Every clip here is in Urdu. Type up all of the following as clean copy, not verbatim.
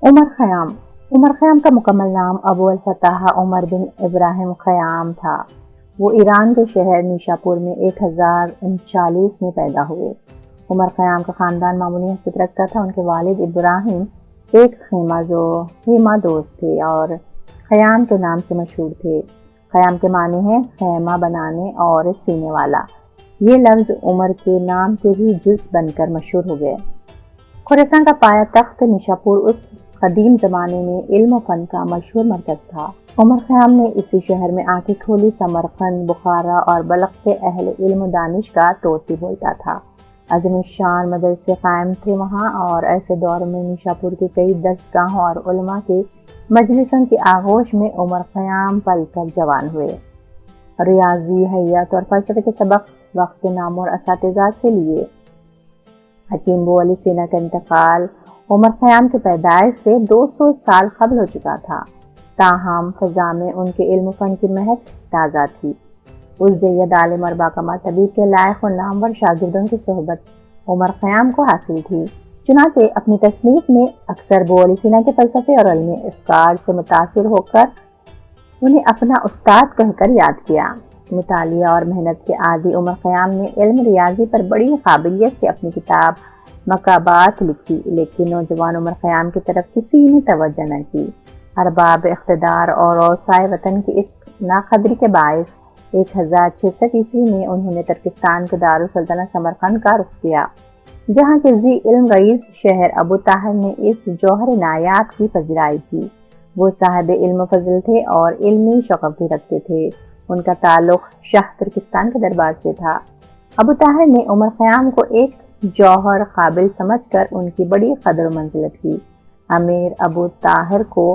عمر خیام عمر خیام کا مکمل نام ابو الفتح عمر بن ابراہیم خیام تھا۔ وہ ایران کے شہر نیشاپور میں 1039 میں پیدا ہوئے۔ عمر خیام کا خاندان معمولی حیثیت رکھتا تھا۔ ان کے والد ابراہیم ایک خیمہ دوست تھے اور خیام کے نام سے مشہور تھے۔ خیام کے معنی ہے خیمہ بنانے اور سینے والا۔ یہ لفظ عمر کے نام کے ہی جز بن کر مشہور ہو گئے۔ خراسان کا پایا تخت نیشاپور اس قدیم زمانے میں علم و فن کا مشہور مرکز تھا۔ عمر خیام نے اسی شہر میں آنکھیں کھولی۔ سمرقند، بخارا اور بلخ کے اہل علم و دانش کا توتی بولتا تھا۔ عظیم الشان مدرسے قائم تھے وہاں، اور ایسے دور میں نیشاپور کے کئی دستگاہوں اور علماء کے مجلسوں کی آغوش میں عمر خیام پل کر جوان ہوئے۔ ریاضی، حیات اور فلسفے کے سبق وقت کے نامور اساتذہ سے لیے۔ حکیم بو علی سینا کا انتقال عمر خیام کی پیدائش سے 200 سال قبل ہو چکا تھا، تاہم فضا میں ان کے علم و فن کی مہک تازہ تھی۔ اس جید عالم اور باکمال طبیب کے لائق و نامور شاگردوں کی صحبت عمر خیام کو حاصل تھی، چنانچہ اپنی تصنیف میں اکثر بو علی سینا کے فلسفے اور علمی افکار سے متاثر ہو کر انہیں اپنا استاد کہہ کر یاد کیا۔ مطالعہ اور محنت کے عادی عمر خیام نے علم ریاضی پر بڑی قابلیت سے اپنی کتاب مکابات لکھی، لیکن نوجوان عمر خیام کی طرف کسی نے توجہ نہ کی۔ ارباب اقتدار اور اوسائے وطن کی اس ناقدری کے باعث 1066 میں انہوں نے ترکستان کے دارالسلطنت سمرقند کا رخ کیا، جہاں کے ذی علم رئیس شہر ابو طاہر نے اس جوہر نایاب کی پذیرائی کی۔ وہ صاحب علم و فضل تھے اور علمی شغف بھی رکھتے تھے۔ ان کا تعلق شاہ ترکستان کے دربار سے تھا۔ ابو طاہر نے عمر خیام کو ایک جوہر قابل سمجھ کر ان کی بڑی قدر و منزلت کی۔ امیر ابو طاہر کو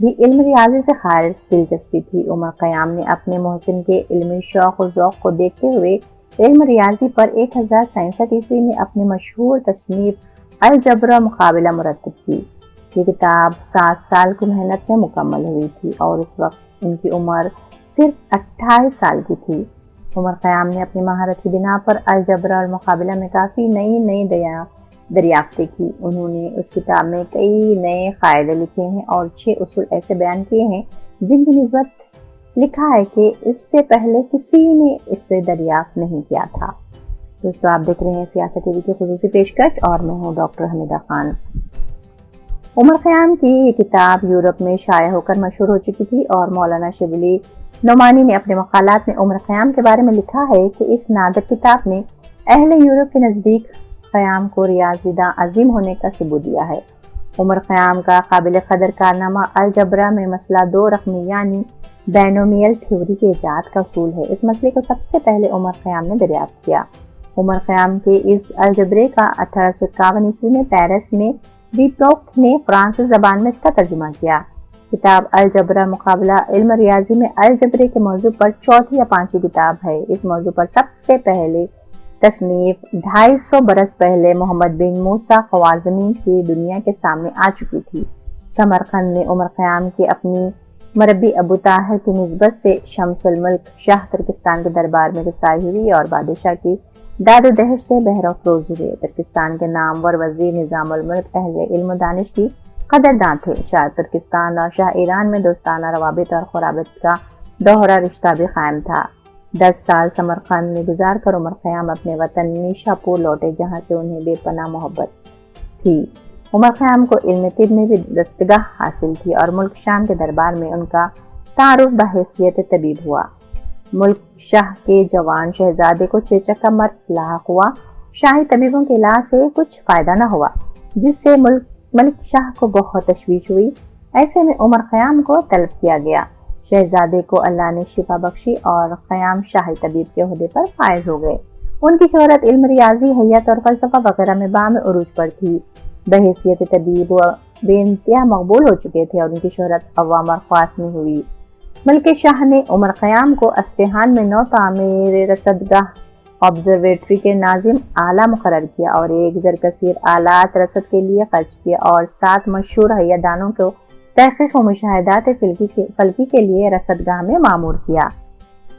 بھی علم ریاضی سے خالص دلچسپی تھی۔ عمر خیام نے اپنے محسن کے علمی شوق و ذوق کو دیکھتے ہوئے علم ریاضی پر 1067 میں اپنی مشہور تصنیف الجبر مقابلہ مرتب کی۔ یہ کتاب 7 سال کی محنت میں مکمل ہوئی تھی اور اس وقت ان کی عمر صرف 28 سال کی تھی۔ عمر خیام نے اپنی مہارت کی بنا پر الجبر اور مقابلہ میں کافی نئی دریافتیں کی۔ انہوں نے اس کتاب میں کئی نئے قاعدے لکھے ہیں اور 6 اصول ایسے بیان کیے ہیں جن کی نسبت لکھا ہے کہ اس سے پہلے کسی نے اس سے دریافت نہیں کیا تھا۔ دوستو، آپ دیکھ رہے ہیں سیاست ٹی وی کی خصوصی پیشکش اور میں ہوں ڈاکٹر حمیدہ خان۔ عمر خیام کی یہ کتاب یورپ میں شائع ہو کر مشہور ہو چکی تھی اور مولانا شبلی نعمانی نے اپنے مقالات میں عمر خیام کے بارے میں لکھا ہے کہ اس نادر کتاب نے اہل یورپ کے نزدیک خیام کو ریاضی داں عظیم ہونے کا ثبوت دیا ہے۔ عمر خیام کا قابل قدر کارنامہ الجبرا میں مسئلہ 2 رقمی یعنی بینومیل تھیوری کے ایجاد کا اصول ہے۔ اس مسئلے کو سب سے پہلے عمر خیام نے دریافت کیا۔ عمر خیام کے اس الجبرے کا 1851 میں پیرس میں ڈیپلوک نے فرانسیسی زبان میں اس کا ترجمہ کیا۔ کتاب الجبر مقابلہ علم ریاضی میں الجبرے کے موضوع پر 4 یا 5 کتاب ہے۔ اس موضوع پر سب سے پہلے تصنیف 250 برس پہلے محمد بن موسیٰ خوارزمی کی دنیا کے سامنے آ چکی تھی۔ سمرقند میں عمر خیام کے اپنی مربی ابو طاہر کی نسبت سے شمس الملک شاہ ترکستان کے دربار میں رسائی ہوئی اور بادشاہ کی داد و دہر سے بہرہ افروز ہوئے۔ ترکستان کے نامور وزیر نظام الملک اہل علم و دانش کی قدرداں تھے۔ شاہ ترکستان اور شاہ ایران میں دوستانہ روابط اور قرابت کا دوہرا رشتہ بھی قائم تھا۔ 10 سال سمرقند میں گزار کر عمر خیام اپنے وطن نیشاپور لوٹے، جہاں سے انہیں بے پناہ محبت تھی۔ عمر خیام کو علم طب میں بھی دستگاہ حاصل تھی اور ملک شام کے دربار میں ان کا تعارف بحیثیت طبیب ہوا۔ ملک شاہ کے جوان شہزادے کو چیچک کا مرض لاحق ہوا۔ شاہی طبیبوں کے علاج سے کچھ فائدہ نہ ہوا، جس سے ملک شاہ کو بہت تشویش ہوئی۔ ایسے میں عمر خیام کو طلب کیا گیا۔ شہزادے کو اللہ نے شفا بخشی اور خیام شاہی طبیب کے عہدے پر فائز ہو گئے۔ ان کی شہرت علم ریاضی، حیات اور فلسفہ وغیرہ میں بام عروج پر تھی۔ بحیثیت طبیب وہ بے انتہا مقبول ہو چکے تھے اور ان کی شہرت عوام اور خواص میں ہوئی۔ ملک شاہ نے عمر خیام کو اصفہان میں 9 تعمیر رصدگاہ آبزرویٹری کے ناظم اعلیٰ مقرر کیا اور ایک زرکثیر آلات رصد کے لیے خرچ کیا اور 7 مشہور حیات دانوں کو تحقیق و مشاہدات فلکی کے لیے رصدگاہ میں مامور کیا۔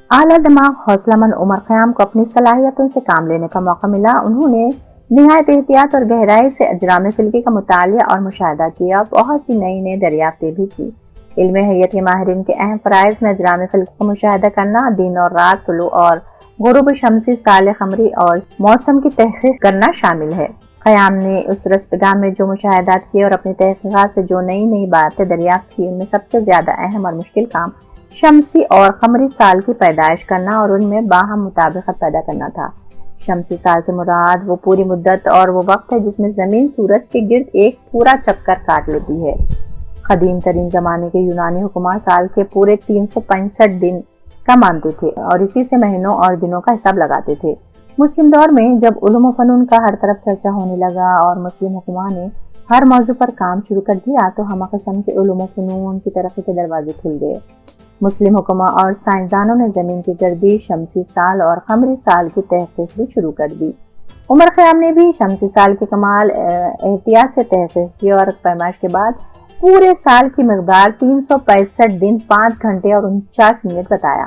اعلیٰ دماغ حوصلہ مند عمر خیام کو اپنی صلاحیتوں سے کام لینے کا موقع ملا۔ انہوں نے نہایت احتیاط اور گہرائی سے اجرام فلکی کا مطالعہ اور مشاہدہ کیا، بہت سی نئی دریافتیں بھی کی۔ علم حیت کے ماہرین کے اہم فرائض میں اجرام فلک کا مشاہدہ کرنا، دن اور رات، طلوع اور غروب شمسی، سال قمری اور موسم کی تحقیق کرنا شامل ہے۔ خیام نے اس رستگاہ میں جو مشاہدات کیے اور اپنی تحقیقات سے جو نئی باتیں دریافت کی، ان میں سب سے زیادہ اہم اور مشکل کام شمسی اور قمری سال کی پیدائش کرنا اور ان میں باہم مطابقت پیدا کرنا تھا۔ شمسی سال سے مراد وہ پوری مدت اور وہ وقت ہے جس میں زمین سورج کے گرد ایک پورا چکر کاٹ لیتی ہے۔ قدیم ترین زمانے کے یونانی حکماء سال کے پورے 365 دن کا مانتے تھے اور اسی سے مہینوں اور دنوں کا حساب لگاتے تھے۔ مسلم دور میں جب علوم و فنون کا ہر طرف چرچا ہونے لگا اور مسلم حکماء نے ہر موضوع پر کام شروع کر دیا تو ہمہ قسم کے علوم و فنون کی ترقی کے دروازے کھل گئے۔ مسلم حکماء اور سائنسدانوں نے زمین کی گردش، شمسی سال اور قمری سال کی تحقیق بھی شروع کر دی۔ عمر خیام نے بھی شمسی سال کے کمال احتیاط سے تحقیق کی اور پیمائش کے بعد پورے سال کی مقدار 365 دن 5 گھنٹے اور 49 منٹ بتایا۔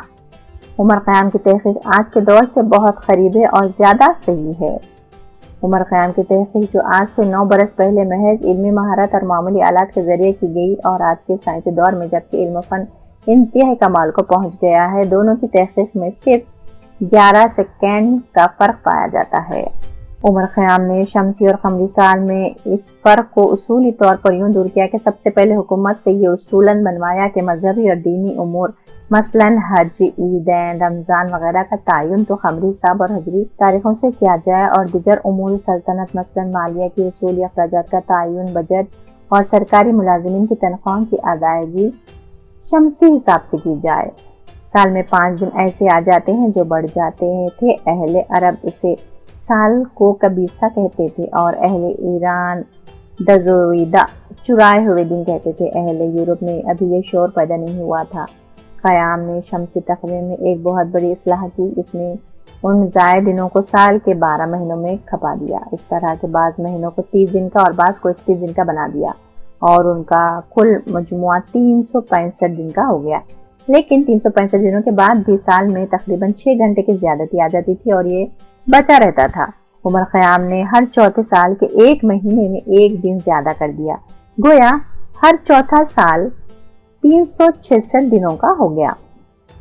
عمر خیام کی تحقیق آج کے دور سے بہت قریب ہے اور زیادہ صحیح ہے۔ عمر خیام کی تحقیق جو آج سے 9 برس پہلے محض علمی مہارت اور معمولی آلات کے ذریعے کی گئی اور آج کے سائنسی دور میں جبکہ علم و فن انتہائی کمال کو پہنچ گیا ہے، دونوں کی تحقیق میں صرف 11 سیکنڈ کا فرق پایا جاتا ہے۔ عمر خیام نے شمسی اور قمری سال میں اس فرق کو اصولی طور پر یوں دور کیا کہ سب سے پہلے حکومت سے یہ اصولاً بنوایا کہ مذہبی اور دینی امور مثلاً حج، عیدین، رمضان وغیرہ کا تعین تو قمری حساب اور ہجری تاریخوں سے کیا جائے اور دیگر امور سلطنت مثلاً مالیہ کی اصولی اخراجات کا تعین، بجٹ اور سرکاری ملازمین کی تنخواہوں کی ادائیگی شمسی حساب سے کی جائے۔ سال میں 5 دن ایسے آ جاتے ہیں جو بڑھ جاتے تھے۔ اہل عرب اسے سال کو کبیسہ کہتے تھے اور اہل ایران دزویدہ، چرائے ہوئے دن کہتے تھے۔ اہل یورپ میں ابھی یہ شعور پیدا نہیں ہوا تھا۔ خیام نے شمسی تقویم میں ایک بہت بڑی اصلاح کی، اس نے ان زائد دنوں کو سال کے 12 مہینوں میں کھپا دیا۔ اس طرح کے بعض مہینوں کو 30 دن کا اور بعض کو 31 دن کا بنا دیا اور ان کا کل مجموعہ 365 دن کا ہو گیا۔ لیکن 365 دنوں کے بعد بھی سال میں تقریباً 6 گھنٹے کی زیادتی آ جاتی تھی اور یہ بچا رہتا تھا۔ عمر خیام نے ہر چوتھے سال کے ایک مہینے میں ایک دن زیادہ کر دیا، گویا ہر چوتھا سال 366 دنوں کا ہو گیا۔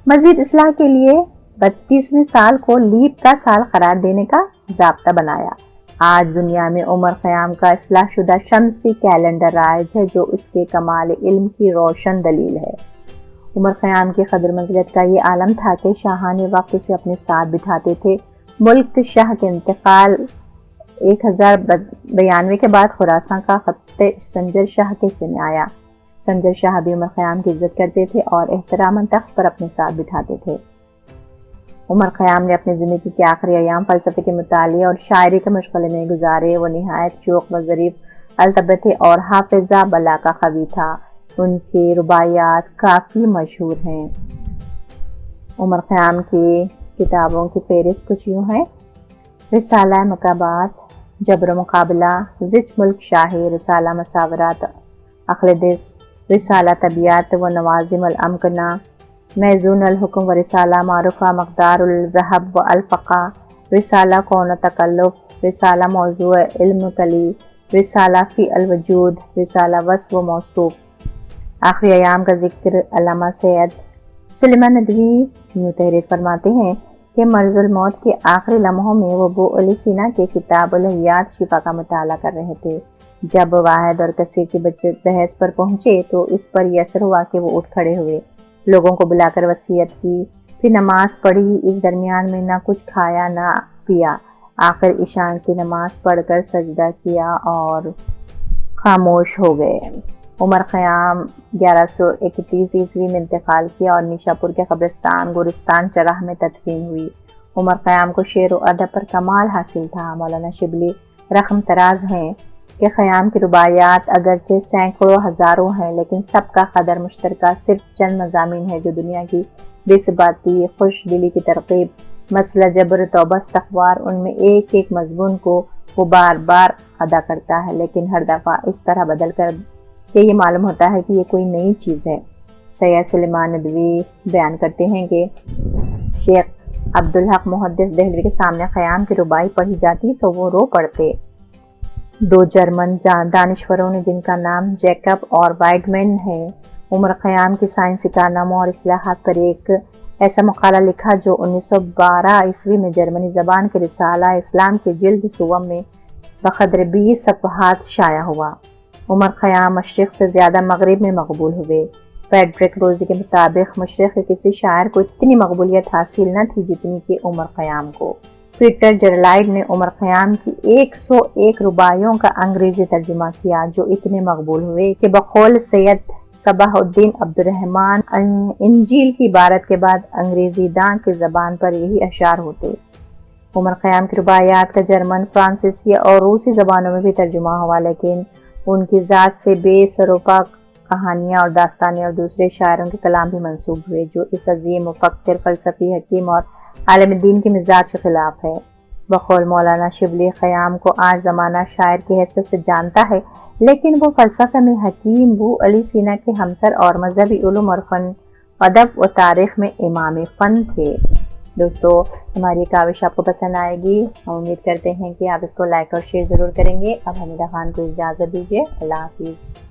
مزید اصلاح کے لیے 32ویں سال کو لیپ کا سال قرار دینے کا ضابطہ بنایا۔ آج دنیا میں عمر خیام کا اصلاح شدہ شمسی کیلنڈر رائج ہے جو اس کے کمال علم کی روشن دلیل ہے۔ عمر خیام کی قدر منزلت کا یہ عالم تھا کہ شاہان وقت اسے اپنے ساتھ بٹھاتے تھے۔ ملک شاہ کے انتقال 1092 کے بعد خراساں کا خط سنجر شاہ کے حصے میں آیا۔ سنجر شاہ بھی عمر خیام کی عزت کرتے تھے اور احتراماً تخت پر اپنے ساتھ بٹھاتے تھے۔ عمر خیام نے اپنی زندگی کے آخری ایام فلسفے کے مطالعے اور شاعری کے مشغلے میں گزارے۔ وہ نہایت شوق و ظریف الطبع تھے اور حافظہ بلاغہ قوی تھا۔ ان کی رباعیات کافی مشہور ہیں۔ عمر خیام کی کتابوں کی فہرست کچھ یوں ہے: رسالہ مکابات، جبر مقابلہ، زچ ملک شاہی، رسالہ مساورات اقلیدس، رسالہ طبیعت و نوازم الامکنہ، میزون الحکم و رسالہ معروفہ مقدار الذہب و الفقہ، رسالہ کون و تکلف، رسالہ موضوع علم کلی، رسالہ فی الوجود، رسالہ وصف و موصوف۔ آخری ایام کا ذکر علامہ سید سلیمان ندوی یوں تحریر فرماتے ہیں کہ مرض الموت کے آخری لمحوں میں وہ ابو علی سینا کے کتاب الحیات شفا کا مطالعہ کر رہے تھے۔ جب واحد اور کثیر کی بحث پر پہنچے تو اس پر یہ اثر ہوا کہ وہ اٹھ کھڑے ہوئے، لوگوں کو بلا کر وصیت کی، پھر نماز پڑھی۔ اس درمیان میں نہ کچھ کھایا نہ پیا۔ آخر عشاء کی نماز پڑھ کر سجدہ کیا اور خاموش ہو گئے۔ عمر خیام 1131 عیسوی میں انتقال کیا اور نیشاپور کے قبرستان گورستان چراہ میں تدفین ہوئی۔ عمر خیام کو شعر و ادب پر کمال حاصل تھا۔ مولانا شبلی رقم تراز ہیں کہ خیام کی رباعیات اگرچہ سینکڑوں ہزاروں ہیں لیکن سب کا قدر مشترکہ صرف چند مضامین ہے جو دنیا کی بے ثباتی، خوش دلی کی ترغیب، مسئلہ جبر، توبہ، استغفار، ان میں ایک ایک مضمون کو وہ بار بار ادا کرتا ہے لیکن ہر دفعہ اس طرح بدل کر کہ یہ معلوم ہوتا ہے کہ یہ کوئی نئی چیز ہے۔ سید سلیمان ندوی بیان کرتے ہیں کہ شیخ عبدالحق محدث دہلوی کے سامنے خیام کی ربائی پڑھی جاتی تو وہ رو پڑتے۔ دو جرمن دانشوروں نے جن کا نام جیکب اور وائڈمین ہے، عمر خیام کی سائنسی کارناموں اور اصلاحات پر ایک ایسا مقالہ لکھا جو 1912 عیسوی میں جرمنی زبان کے رسالہ اسلام کی جلد سوم میں بقدر 20 صفحات شائع ہوا۔ عمر خیام مشرق سے زیادہ مغرب میں مقبول ہوئے۔ فریڈرک روزی کے مطابق مشرق کے کسی شاعر کو اتنی مقبولیت حاصل نہ تھی جتنی کہ عمر خیام کو۔ پیٹر جرلائڈ نے عمر خیام کی 101 رباعیوں کا انگریزی ترجمہ کیا جو اتنے مقبول ہوئے کہ بقول سید صباح الدین عبدالرحمن انجیل کی عبارت کے بعد انگریزی داں کی زبان پر یہی اشعار ہوتے۔ عمر خیام کی رباعیات کا جرمن، فرانسیسی اور روسی زبانوں میں بھی ترجمہ ہوا، لیکن ان کی ذات سے بے سروپا کہانیاں اور داستانیں اور دوسرے شاعروں کے کلام بھی منسوب ہوئے جو اس عظیم مفکر، فلسفی، حکیم اور عالم دین کے مزاج کے خلاف ہے۔ بقول مولانا شبلی، خیام کو آج زمانہ شاعر کی حیثیت سے جانتا ہے، لیکن وہ فلسفہ میں حکیم بو علی سینا کے ہمسر اور مذہبی علوم اور فن، ادب و تاریخ میں امام فن تھے۔ دوستو، ہماری کاوش آپ کو پسند آئے گی، ہم امید کرتے ہیں کہ آپ اس کو لائک اور شیئر ضرور کریں گے۔ اب حمیدہ خان کو اجازت دیجیے، اللہ حافظ۔